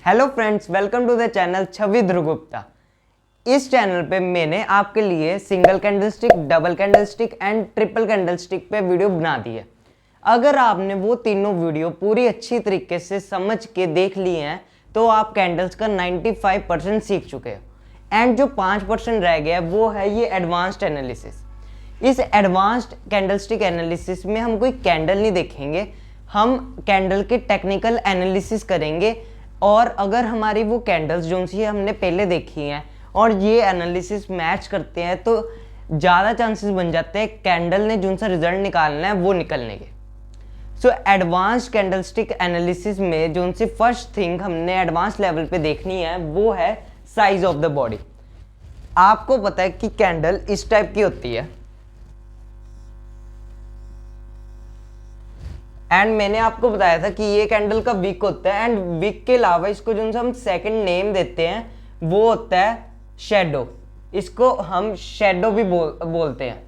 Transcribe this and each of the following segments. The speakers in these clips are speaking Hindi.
Hello friends, welcome to the channel Chhavi Dhruv Gupta. इस चैनल पे मैंने आपके लिए single candlestick, double candlestick and triple candlestick पे वीडियो बना दी है। अगर आपने वो तीनों वीडियो पूरी अच्छी तरीके से समझ के देख लिए हैं तो आप कैंडल्स का 95% सीख चुके हो। एंड जो 5% रह गया वो है ये एडवांस्ड एनालिसिस। इस एडवांस्ड कैंडलस्टिक एनालिसिस में हम कोई कैंडल नहीं देखेंगे, हम कैंडल के टेक्निकल एनालिसिस करेंगे। और अगर हमारी वो कैंडल्स जो सी हमने पहले देखी हैं और ये एनालिसिस मैच करते हैं तो ज़्यादा चांसेस बन जाते हैं कैंडल ने जो सा रिजल्ट निकालना है वो निकलने के। सो एडवांस कैंडलस्टिक एनालिसिस में जो सी फर्स्ट थिंग हमने एडवांस लेवल पे देखनी है वो है साइज ऑफ द बॉडी। आपको पता है कि कैंडल इस टाइप की होती है एंड मैंने आपको बताया था कि ये कैंडल का विक होता है एंड विक के अलावा इसको जो हम सेकंड नेम देते हैं वो होता है शेडो। इसको हम शेडो भी बोलते हैं।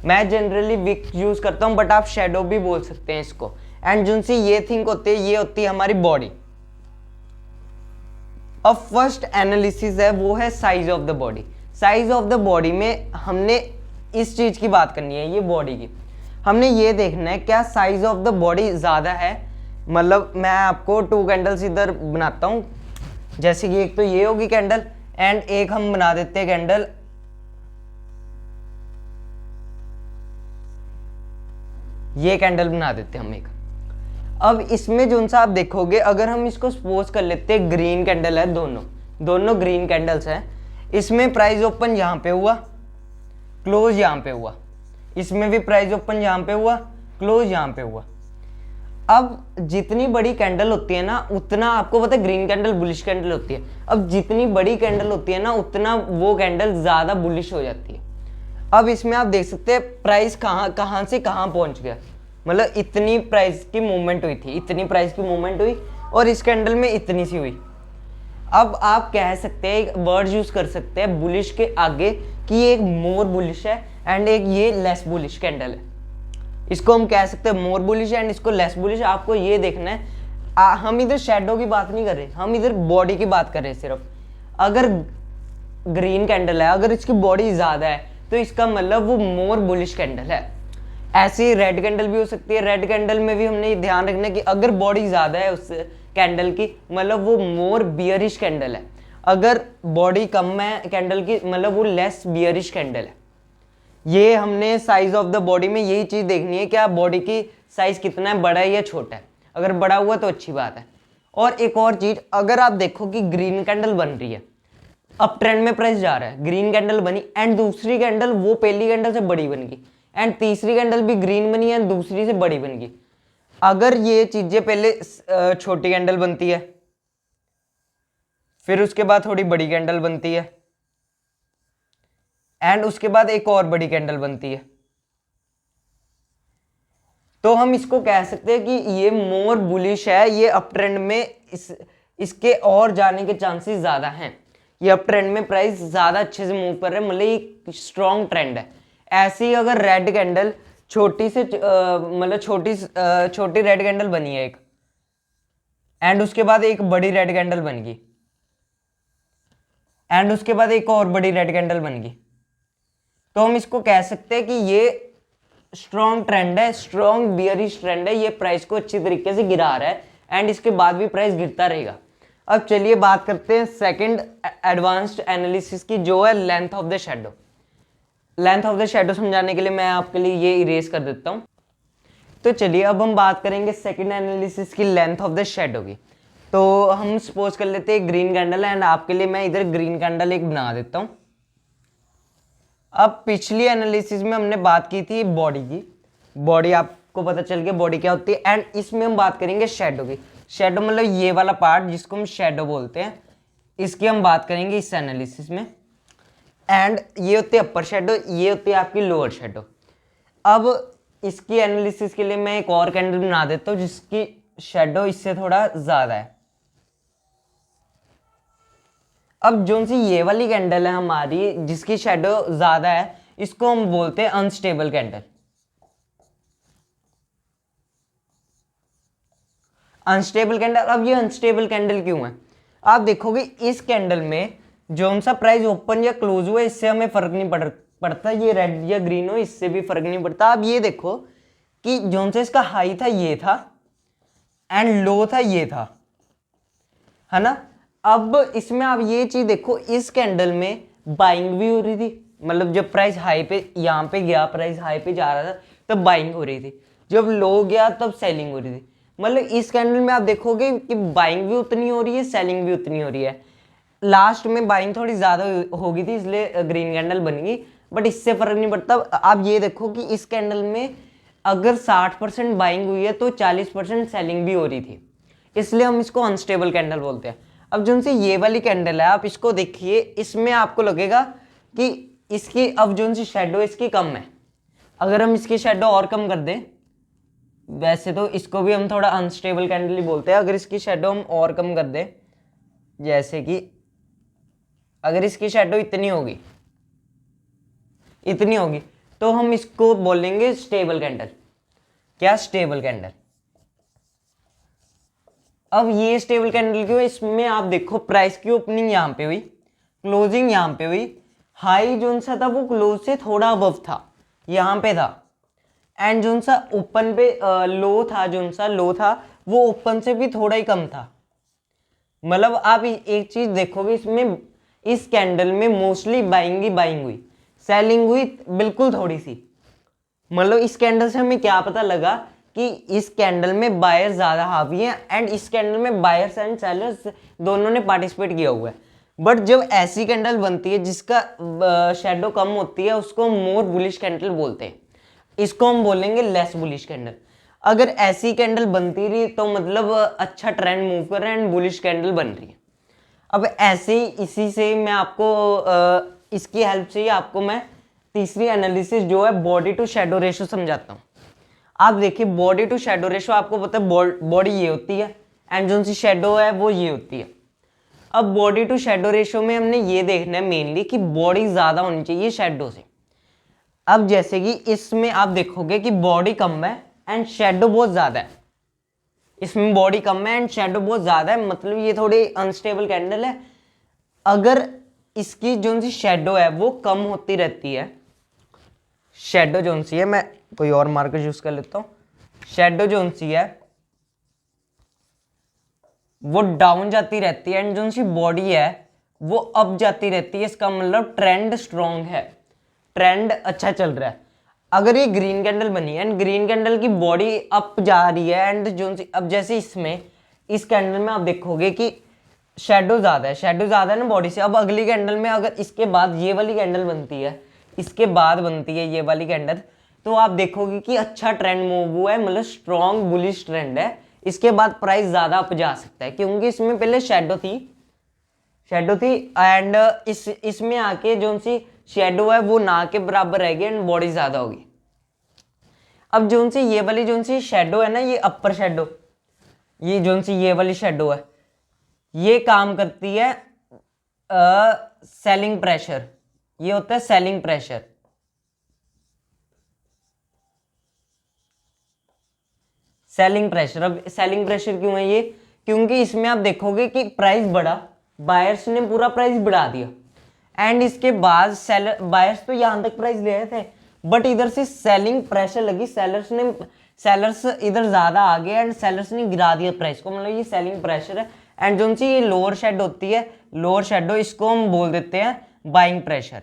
मैं जनरली विक यूज करता हूं बट आप शेडो भी बोल सकते हैं इसको। एंड जो सी ये थिंक होती है ये होती है हमारी बॉडी। अब फर्स्ट एनालिसिस है वो है size of the body. Size of the body में हमने इस चीज की बात करनी है, ये बॉडी की। हमने ये देखना है क्या साइज ऑफ द बॉडी ज़्यादा है। मतलब मैं आपको 2 कैंडल्स इधर बनाता हूँ, जैसे कि एक तो ये होगी कैंडल एंड एक हम बना देते हैं कैंडल ये कैंडल बना देते हैं हम एक। अब इसमें जो सा आप देखोगे अगर हम इसको सपोज कर लेते हैं ग्रीन कैंडल है, दोनों ग्रीन कैंडल्स हैं। इसमें प्राइस ओपन यहाँ पे हुआ, क्लोज यहाँ पे हुआ। इसमें भी प्राइस ओपन यहाँ पे हुआ, क्लोज यहाँ पे हुआ। अब जितनी बड़ी कैंडल होती है ना उतना आपको पता है ग्रीन कैंडल बुलिश कैंडल होती है। अब जितनी बड़ी कैंडल होती है ना उतना वो कैंडल ज्यादा बुलिश हो जाती है। अब इसमें आप देख सकते हैं प्राइस कहाँ से कहाँ पहुंच गया। मतलब इतनी प्राइस की मूवमेंट हुई थी, इतनी प्राइस की मूवमेंट हुई और इस कैंडल में इतनी सी हुई। अब आप कह सकते हैं एक वर्ड यूज कर सकते हैं बुलिश के आगे कि एक मोर बुलिश है एंड एक ये लेस बुलिश कैंडल है। इसको हम कह सकते हैं मोर बुलिश एंड इसको लेस बुलिश। आपको ये देखना है हम इधर शेडो की बात नहीं कर रहे, हम इधर बॉडी की बात कर रहे हैं सिर्फ। अगर ग्रीन कैंडल है, अगर इसकी बॉडी ज्यादा है तो इसका मतलब वो मोर बुलिश कैंडल है। ऐसी रेड कैंडल भी हो सकती है। रेड कैंडल में भी हमने ध्यान रखना है कि अगर बॉडी ज्यादा है उस कैंडल की मतलब वो मोर बियरिश कैंडल है। अगर बॉडी कम है कैंडल की मतलब वो लेस बियरिश कैंडल है। ये हमने साइज ऑफ द बॉडी में यही चीज देखनी है, क्या बॉडी की साइज कितना है, बड़ा है या छोटा है। अगर बड़ा हुआ तो अच्छी बात है। और एक और चीज, अगर आप देखो कि ग्रीन कैंडल बन रही है, अप ट्रेंड में प्राइस जा रहा है, ग्रीन कैंडल बनी एंड दूसरी कैंडल वो पहली कैंडल से बड़ी बन गई एंड तीसरी कैंडल भी ग्रीन बनी एंड दूसरी से बड़ी बन गई। अगर ये चीजें पहले छोटी कैंडल बनती है, फिर उसके बाद थोड़ी बड़ी कैंडल बनती है एंड उसके बाद एक और बड़ी कैंडल बनती है, तो हम इसको कह सकते हैं कि ये मोर बुलिश है। ये अप ट्रेंड में इसके और जाने के चांसेस ज्यादा हैं। ये अप ट्रेंड में प्राइस ज्यादा अच्छे से मूव कर रहे हैं, मतलब ये स्ट्रॉन्ग ट्रेंड है। ऐसी अगर रेड कैंडल छोटी से मतलब छोटी रेड कैंडल बनी है एक एंड उसके बाद एक बड़ी रेड कैंडल बन गई एंड उसके बाद एक और बड़ी रेड कैंडल बन गई, तो हम इसको कह सकते हैं कि ये स्ट्रॉन्ग ट्रेंड है, स्ट्रॉन्ग बियरिश ट्रेंड है। ये प्राइस को अच्छी तरीके से गिरा रहा है एंड इसके बाद भी प्राइस गिरता रहेगा। अब चलिए बात करते हैं सेकंड एडवांस्ड एनालिसिस की, जो है length of the shadow. Length of the shadow समझाने के लिए मैं आपके लिए ये इरेज कर देता हूं। तो चलिए अब हम बात करेंगे सेकंड एनालिसिस की, लेंथ ऑफ द शेडो की। तो हम सपोज कर लेते हैं ग्रीन कैंडल एंड आपके लिए मैं इधर ग्रीन कैंडल एक बना देता हूं। अब पिछली एनालिसिस में हमने बात की थी बॉडी की। बॉडी आपको पता चल गया बॉडी क्या होती है एंड इसमें हम बात करेंगे शेडो की। शेडो मतलब ये वाला पार्ट जिसको हम शेडो बोलते हैं, इसकी हम बात करेंगे इस एनालिसिस में। एंड ये होती है अपर शेडो, ये होती है आपकी लोअर शेडो। अब इसकी एनालिसिस के लिए मैं एक और कैंडल बना देता हूँ जिसकी शेडो इससे थोड़ा ज्यादा है। अब जो सी ये वाली कैंडल है हमारी जिसकी शेडो ज्यादा है, इसको हम बोलते हैं अनस्टेबल कैंडल। Unstable candle. अब ये अनस्टेबल कैंडल क्यों है? आप देखोगे इस कैंडल में जो सा प्राइस ओपन या क्लोज हुआ इससे हमें फर्क नहीं पड़ता, ये रेड या ग्रीन हो इससे भी फर्क नहीं पड़ता। आप ये देखो कि जो सा इसका हाई था ये था एंड लो था ये था, है ना। अब इसमें आप ये चीज देखो, इस कैंडल में बाइंग भी हो रही थी, मतलब जब प्राइस हाई पे यहाँ पे गया, प्राइस हाई पे जा रहा था तब बाइंग हो रही थी, जब लो गया तब सेलिंग हो रही थी। मतलब इस कैंडल में आप देखोगे कि बाइंग भी उतनी हो रही है, सेलिंग भी उतनी हो रही है। लास्ट में बाइंग थोड़ी ज्यादा हो गई थी इसलिए ग्रीन कैंडल बन गई, बट इससे फर्क नहीं पड़ता। आप ये देखो कि इस कैंडल में अगर 60% बाइंग हुई है तो 40% सेलिंग भी हो रही थी, इसलिए हम इसको अनस्टेबल कैंडल बोलते हैं। अब जो से ये वाली कैंडल है आप इसको देखिए, इसमें आपको लगेगा कि इसकी अब जो सी शेडो इसकी कम है। अगर हम इसकी शेडो और कम कर दें, वैसे तो इसको भी हम थोड़ा अनस्टेबल कैंडल ही बोलते हैं, अगर इसकी शेडो हम और कम कर दें, जैसे कि अगर इसकी शेडो इतनी होगी तो हम इसको बोलेंगे स्टेबल कैंडल। क्या? Stable candle. अब ये स्टेबल कैंडल क्यों है? इसमें आप देखो प्राइस की ओपनिंग यहां पे हुई, क्लोजिंग यहां पे हुई, हाई जो सा था वो क्लोज से थोड़ा अबव था, यहां पे था, एंड जो सा ओपन पे लो था, जो सा लो था वो ओपन से भी थोड़ा ही कम था। मतलब आप एक चीज देखोगे इसमें, इस कैंडल में मोस्टली बाइंग हुई, सेलिंग हुई बिल्कुल थोड़ी सी। मतलब इस कैंडल से हमें क्या पता लगा कि इस कैंडल में बायर ज्यादा हावी है एंड इस कैंडल में बायर्स एंड सेलर्स दोनों ने पार्टिसिपेट किया हुआ है। बट जब ऐसी कैंडल बनती है जिसका शेडो कम होती है उसको मोर बुलिश कैंडल बोलते हैं, इसको हम बोलेंगे लेस बुलिश कैंडल। अगर ऐसी कैंडल बनती रही तो मतलब अच्छा ट्रेंड मूव कर रहा है एंड बुलिश कैंडल बन रही है। अब ऐसे ही इसी से मैं आपको इसकी हेल्प से ही आपको मैं तीसरी एनालिसिस जो है बॉडी टू शेडो रेशो समझाता हूँ। आप देखिए बॉडी टू शेडो रेशो आपको पता है बॉडी ये होती है एंड जो सी शेडो है वो ये होती है। अब बॉडी टू शेडो रेशो में हमने ये देखना है मेनली कि बॉडी ज्यादा होनी चाहिए शेडो से। अब जैसे कि इसमें आप देखोगे कि बॉडी कम है एंड शेडो बहुत ज्यादा है, इसमें बॉडी कम है एंड शेडो बहुत ज्यादा है, मतलब ये थोड़ी अनस्टेबल कैंडल है। अगर इसकी जो सी शेडो है वो कम होती रहती है, शेडो जो सी है, मैं कोई और मार्कर यूज कर लेता हूं, शेडो जो सी है वो डाउन जाती रहती है एंड जो सी बॉडी है वो अप जाती रहती है, इसका मतलब ट्रेंड स्ट्रॉन्ग है, ट्रेंड अच्छा चल रहा है। अगर ये ग्रीन कैंडल बनी है एंड ग्रीन कैंडल की बॉडी अप जा रही है एंड जो सी, अब जैसे इसमें इस कैंडल में आप देखोगे कि शेडो ज्यादा है ना बॉडी से। अब अगली कैंडल में अगर इसके बाद ये वाली कैंडल बनती है, इसके बाद बनती है ये वाली कैंडल, तो आप देखोगे कि अच्छा ट्रेंड मूव हुआ है, मतलब स्ट्रॉन्ग बुलिश ट्रेंड है। इसके बाद प्राइस ज्यादा अप जा सकता है क्योंकि इसमें पहले शेडो थी एंड इसमें आके जो सी शेडो है वो ना के बराबर रहेगी एंड बॉडी ज्यादा होगी। अब जो सी ये वाली जो सी शेडो है ना, ये अपर शेडो, ये जो सी ये वाली शेडो है ये काम करती है सेलिंग प्रेशर, ये होता है सेलिंग प्रेशर। सेलिंग प्रेशर, अब सेलिंग प्रेशर क्यों है ये? क्योंकि इसमें आप देखोगे कि प्राइस बढ़ा, बायर्स ने पूरा प्राइस बढ़ा दिया एंड इसके बाद सेलर, बायर्स तो यहां तक प्राइस ले रहे थे बट इधर से सेलिंग प्रेशर लगी, सेलर्स इधर ज्यादा आ गए एंड सेलर्स ने गिरा दिया प्राइस को, मतलब ये सेलिंग प्रेशर है। एंड जो सी ये लोअर शेड होती है, लोअर शेडो, इसको हम बोल देते हैं बाइंग प्रेशर।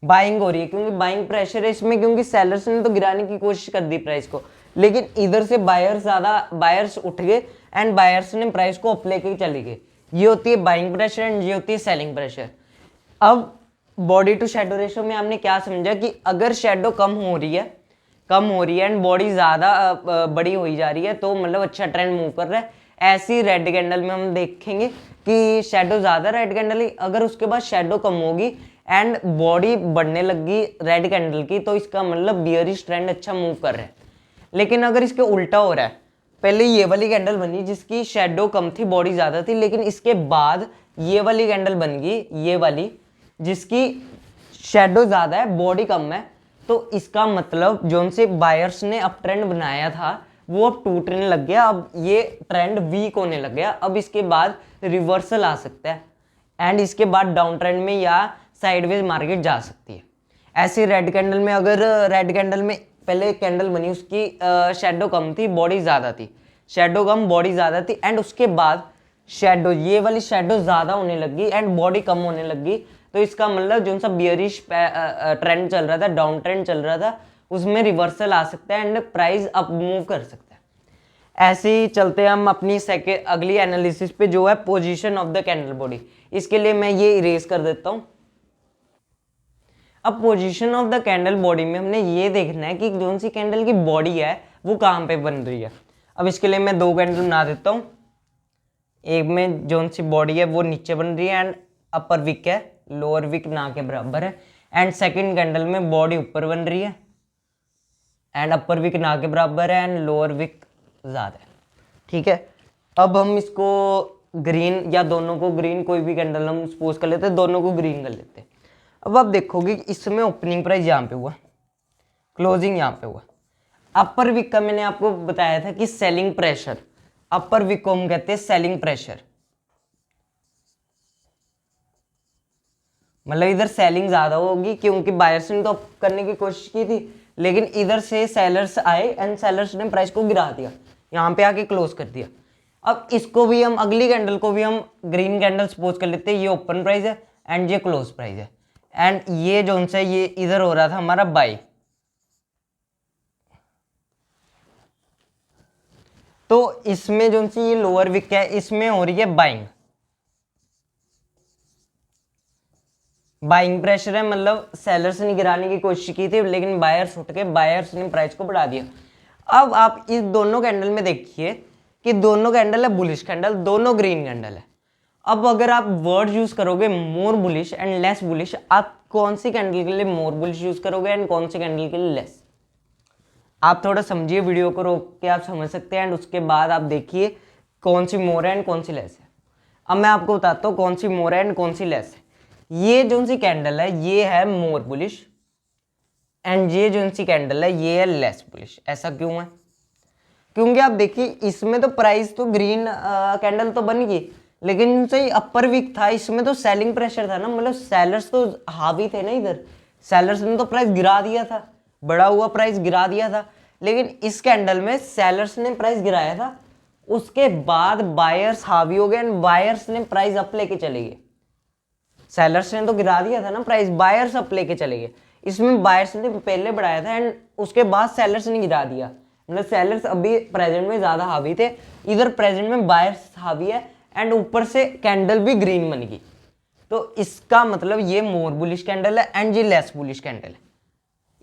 बाइंग हो रही है क्योंकि बाइंग प्रेशर है इसमें, क्योंकि सेलर्स ने तो गिराने की कोशिश कर दी प्राइस को, लेकिन इधर से बायर्स उठ गए एंड बायर्स ने प्राइस को अप लेके चले गए। ये होती है बाइंग प्रेशर एंड ये होती है सेलिंग प्रेशर। अब बॉडी टू शेडो रेशो में हमने क्या समझा कि अगर शेडो कम हो रही है एंड बॉडी ज्यादा बड़ी हो जा रही है तो मतलब अच्छा ट्रेंड मूव कर रहा है। ऐसी रेड कैंडल में हम देखेंगे कि शेडो ज्यादा रेड कैंडल, अगर उसके बाद शेडो कम होगी एंड बॉडी बढ़ने लगी रेड कैंडल की तो इसका मतलब बियरिश ट्रेंड अच्छा मूव कर रहा है। लेकिन अगर इसके उल्टा हो रहा है, पहले ये वाली कैंडल बनी जिसकी शेडो कम थी बॉडी ज्यादा थी, लेकिन इसके बाद ये वाली कैंडल बन गई, ये वाली जिसकी शेडो ज्यादा है बॉडी कम है, तो इसका मतलब जोन से बायर्स ने अप ट्रेंड बनाया था वो अब टूटने लग गया, अब ये ट्रेंड वीक होने लग गया। अब इसके बाद रिवर्सल आ सकता है एंड इसके बाद डाउन ट्रेंड में या साइडवेज मार्केट जा सकती है। ऐसे रेड कैंडल में, अगर रेड कैंडल में पहले एक कैंडल बनी, उसकी शेडो कम थी, बॉडी ज़्यादा थी, शेडो कम बॉडी ज़्यादा थी, एंड उसके बाद शेडो, ये वाली शेडो ज़्यादा होने लगी एंड बॉडी कम होने लगी, तो इसका मतलब जो सा बियरिश ट्रेंड चल रहा था, डाउन ट्रेंड चल रहा था, उसमें रिवर्सल आ सकता है एंड प्राइस अप मूव कर सकता है। ऐसे ही चलते हैं हम अपनी अगली एनालिसिस पे, जो है position of the candle body. इसके लिए मैं ये इरेज कर देता हूँ। अब position of the candle body में हमने ये देखना है कि कौन सी कैंडल की बॉडी है वो कहाँ पे बन रही है। अब इसके लिए मैं 2 कैंडल बना देता हूँ। एक में जो सी बॉडी है वो नीचे बन रही है एंड अपर विक है, लोअर विक ना के बराबर है, एंड सेकंड कैंडल में बॉडी ऊपर बन रही है एंड अपर विक ना के बराबर है एंड लोअर विक ज़्यादा है। ठीक है, अब हम इसको ग्रीन या दोनों को ग्रीन, कोई भी कैंडल हम सपोज कर लेते हैं, दोनों को ग्रीन कर लेते हैं। अब आप देखोगे कि इसमें ओपनिंग प्राइस यहाँ पे हुआ, क्लोजिंग यहाँ पे हुआ। अपर विक का मैंने आपको बताया था कि सेलिंग प्रेशर, अपर विक को हम कहते हैं सेलिंग प्रेशर, मतलब इधर सेलिंग ज्यादा होगी क्योंकि बायर्स ने तो अप करने की कोशिश की थी, लेकिन इधर से सेलर्स आए एंड सेलर्स ने प्राइस को गिरा दिया, यहाँ पे आके क्लोज कर दिया। अब इसको भी हम, अगली कैंडल को भी हम ग्रीन कैंडल सपोज कर लेते हैं, ये ओपन प्राइस है एंड ये क्लोज प्राइस है, एंड ये जो सा ये इधर हो रहा था हमारा बाई, तो इसमें जो सी ये लोअर विक है इसमें हो रही है बाइंग, बाइंग प्रेशर है, मतलब सेलर्स ने गिराने की कोशिश की थी लेकिन बायर्स उठ के बायर्स ने प्राइस को बढ़ा दिया। अब आप इस दोनों कैंडल में देखिए कि दोनों कैंडल है बुलिश कैंडल, दोनों ग्रीन कैंडल है। अब अगर आप वर्ड यूज करोगे मोर बुलिश एंड लेस बुलिश, आप कौन सी कैंडल के लिए मोर बुलिश यूज करोगे एंड कौन सी कैंडल के लिए लेस? आप थोड़ा समझिए, वीडियो को रोक के आप समझ सकते हैं एंड उसके बाद आप देखिए कौन सी मोर है एंड कौन सी लेस है। अब मैं आपको बताता हूँ कौन सी मोर है एंड कौन सी लेस है। ये जो सी कैंडल है ये है मोर बुलिश एंड ये जो सी कैंडल है ये है लेस बुलिश। ऐसा क्यों है? क्योंकि आप देखिए इसमें तो प्राइस तो ग्रीन कैंडल तो बन गई, लेकिन जो अपर वीक था इसमें तो सेलिंग प्रेशर था ना, मतलब सेलर्स तो हावी थे ना, इधर सेलर्स ने तो प्राइस गिरा दिया था, बढ़ा हुआ प्राइस गिरा दिया था। लेकिन इस कैंडल में सेलर्स ने प्राइस गिराया था, उसके बाद बायर्स हावी हो गए एंड बायर्स ने प्राइस अप लेके चले गए। सेलर्स ने तो गिरा दिया था ना प्राइस, बायर्स अप लेके चले गए। इसमें बायर्स ने पहले बढ़ाया था एंड उसके बाद सेलर्स ने गिरा दिया, मतलब सेलर्स अभी प्रेजेंट में ज्यादा हावी थे, इधर प्रेजेंट में बायर्स हावी है एंड ऊपर से कैंडल भी ग्रीन बन गई। तो इसका मतलब ये मोर बुलिश कैंडल है एंड ये लेस बुलिश कैंडल है,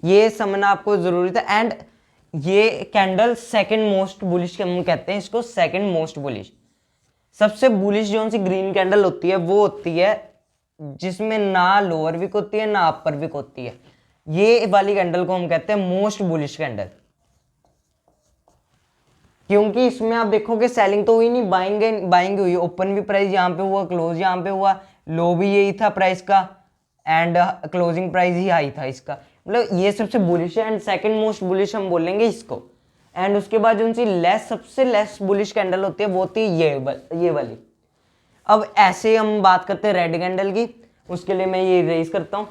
ये समझना आपको जरूरी था। एंड ये कैंडल सेकंड मोस्ट बुलिश हम कहते हैं इसको, सेकंड मोस्ट बुलिश। सबसे बुलिश जो सी ग्रीन कैंडल होती है वो होती है जिसमें ना लोअर विक होती है ना अपर विक होती है, ये वाली कैंडल को हम कहते हैं मोस्ट बुलिश कैंडल। क्योंकि इसमें आप देखोगे सेलिंग तो हुई नहीं, बाइंग हुई, ओपन भी प्राइस यहाँ पे हुआ, क्लोज यहाँ पे हुआ, लो भी यही था प्राइस का and closing price he high था इसका, मतलब ये सबसे बुलिश है एंड सेकंड मोस्ट बुलिश हम बोलेंगे इसको। एंड उसके बाद जो लेस, सबसे लेस बुलिश कैंडल होती है वो होती है ये वाली। अब ऐसे हम बात करते हैं रेड कैंडल की, उसके लिए मैं ये इरेज करता हूं।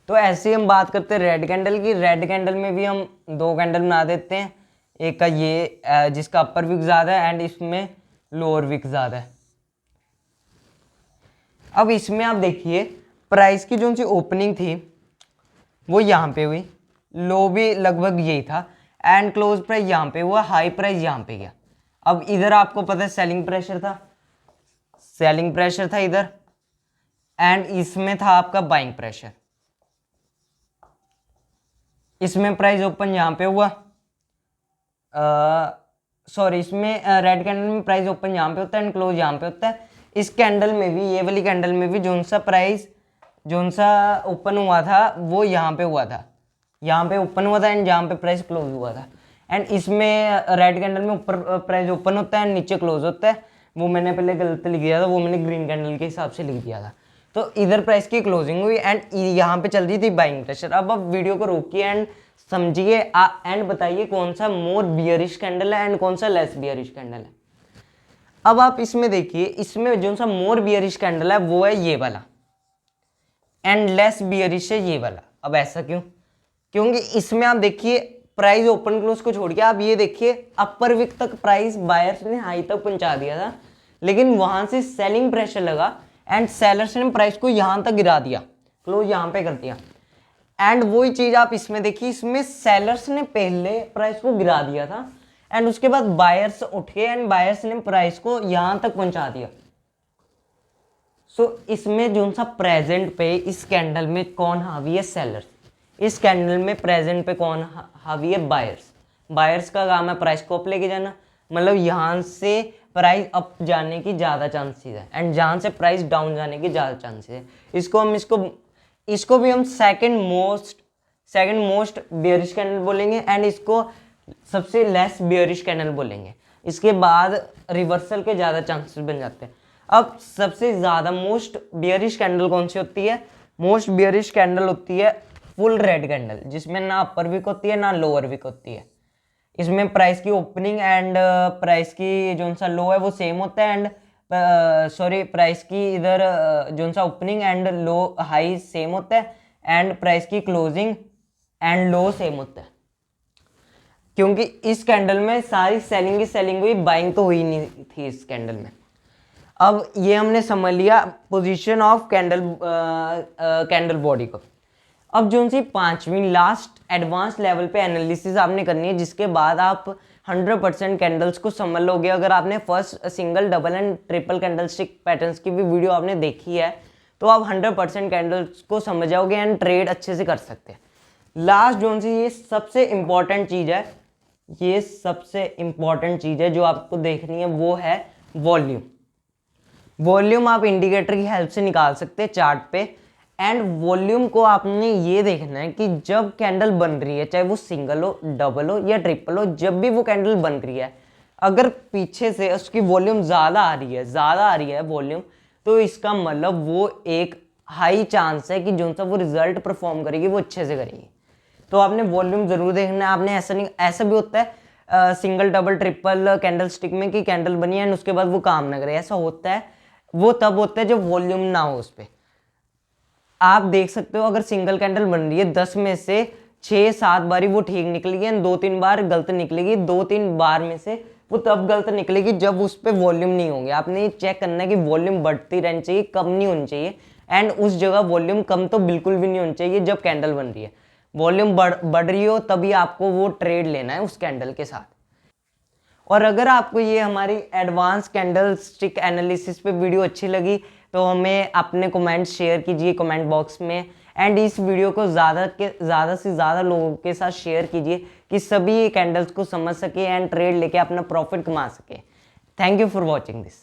तो ऐसे हम बात करते हैं रेड कैंडल की। रेड कैंडल में भी हम 2 कैंडल बना देते हैं, एक का ये जिसका अपर विक ज्यादा है एंड इसमें लोअर विक ज्यादा है। अब इसमें आप देखिए प्राइस की जो सी ओपनिंग थी वो यहाँ पे हुई, लो भी लगभग यही था एंड क्लोज प्राइस यहाँ पे हुआ, हाई प्राइस यहाँ पे गया। अब इधर आपको पता है सेलिंग प्रेशर था, सेलिंग प्रेशर था इधर एंड इसमें था आपका बाइंग प्रेशर। इसमें प्राइस ओपन यहाँ पे हुआ, सॉरी इसमें रेड कैंडल में प्राइस ओपन यहाँ पे होता है एंड क्लोज यहाँ पे होता है। इस कैंडल में भी, ये वाली कैंडल में भी जो सा प्राइस जो सा ओपन हुआ था वो यहाँ पे हुआ था, यहाँ पे ओपन हुआ था एंड यहाँ पे प्राइस क्लोज हुआ था। एंड इसमें रेड कैंडल में ऊपर प्राइस ओपन होता है एंड नीचे क्लोज होता है, वो मैंने पहले गलत लिख दिया था, वो मैंने ग्रीन कैंडल के हिसाब से लिख दिया था। तो इधर प्राइस की क्लोजिंग हुई एंड यहाँ पे चल रही थी बाइंग प्रेशर। अब आप वीडियो को रोकिए एंड समझिए एंड बताइए कौन सा मोर बियरिश कैंडल है एंड कौन सा लेस बियरिश कैंडल है। अब आप इसमें देखिए, इसमें जो सा मोर बियरिश कैंडल है वो है ये वाला एंड लेस बियरिश है ये वाला। अब ऐसा क्यों? क्योंकि इसमें आप देखिए प्राइस ओपन क्लोज को छोड़ के आप ये देखिए अपर विक तक प्राइस बायर्स ने हाई तक पहुंचा दिया था, लेकिन वहां से सेलिंग प्रेशर लगा एंड सेलर्स ने प्राइस को यहां तक गिरा दिया, क्लोज यहां पे कर दिया। एंड वही चीज आप इसमें देखिए, इसमें सेलर्स ने पहले प्राइस को गिरा दिया था एंड उसके बाद बायर्स उठ के एंड बायर्स ने प्राइस को यहां तक पहुंचा दिया। सो इसमें जो सा प्रेजेंट पे इस कैंडल में कौन हावी है? सेलर्स। इस कैंडल में प्रेजेंट पे कौन हावी है? बायर्स। बायर्स का काम है प्राइस को अप लेके जाना, मतलब यहाँ से प्राइस अप जाने की ज़्यादा चांसेस है एंड जहाँ से प्राइस डाउन जाने की ज़्यादा चांसेस है। इसको भी हम सेकंड मोस्ट बेयरिश कैंडल बोलेंगे एंड इसको सबसे लेस बेयरिश कैंडल बोलेंगे। इसके बाद रिवर्सल के ज़्यादा चांसेस बन जाते हैं। अब सबसे ज़्यादा मोस्ट बेयरिश कैंडल कौन सी होती है? मोस्ट बेयरिश कैंडल होती है फुल रेड कैंडल, जिसमें ना अपर विक होती है ना लोअर विक होती है। इसमें प्राइस की ओपनिंग एंड प्राइस की जो सा लो है वो सेम होता है एंड प्राइस की इधर जो सा opening and low high same होता है एंड प्राइस की क्लोजिंग एंड लो सेम होता है। क्योंकि इस कैंडल में सारी सेलिंग हुई, बाइंग तो हुई नहीं थी इस कैंडल में। अब ये हमने समझ लिया पोजीशन ऑफ कैंडल बॉडी को। अब जो सी पांचवी लास्ट एडवांस लेवल पे एनालिसिस आपने करनी है, जिसके बाद आप 100% कैंडल्स को समझ लोगे। अगर आपने first single double and triple candle stick patterns की भी वीडियो आपने देखी है तो आप 100% कैंडल्स को समझ जाओगे एंड ट्रेड अच्छे से कर सकते हैं। लास्ट जो सी ये सबसे इंपॉर्टेंट चीज़ है जो आपको देखनी है, वो है वॉल्यूम। वॉल्यूम आप इंडिकेटर की हेल्प से निकाल सकते हैं चार्ट पे एंड वॉल्यूम को आपने ये देखना है कि जब कैंडल बन रही है, चाहे वो सिंगल हो, डबल हो या ट्रिपल हो, जब भी वो कैंडल बन रही है, अगर पीछे से उसकी वॉल्यूम ज़्यादा आ रही है वॉल्यूम, तो इसका मतलब वो एक हाई चांस है कि जो सा वो रिजल्ट परफॉर्म करेगी वो अच्छे से करेगी। तो आपने वॉल्यूम ज़रूर देखना है। आपने ऐसा भी होता है single double triple candle stick में कि कैंडल बनी है एंड उसके बाद वो काम ना करे, ऐसा होता है। वो तब होता है जब वॉल्यूम ना हो उस पर। आप देख सकते हो अगर सिंगल कैंडल बन रही है 10 में से 6-7 बारी वो ठीक निकलेगी एंड 2-3 बार गलत निकलेगी। 2-3 बार में से वो तब गलत निकलेगी जब उस पर वॉल्यूम नहीं होंगे। आपने चेक करना है कि वॉल्यूम बढ़ती रहनी चाहिए, कम नहीं होनी चाहिए एंड उस जगह वॉल्यूम कम तो बिल्कुल भी नहीं होनी चाहिए जब कैंडल बन रही है। वॉल्यूम बढ़ रही हो तभी आपको वो ट्रेड लेना है उस कैंडल के साथ। और अगर आपको ये हमारी एडवांस कैंडल स्टिक एनालिसिस पे वीडियो अच्छी लगी तो हमें अपने कमेंट्स शेयर कीजिए कमेंट बॉक्स में एंड इस वीडियो को ज़्यादा से ज़्यादा लोगों के साथ शेयर कीजिए कि सभी कैंडल्स को समझ सके एंड ट्रेड लेके अपना प्रॉफिट कमा सके। Thank you for watching this.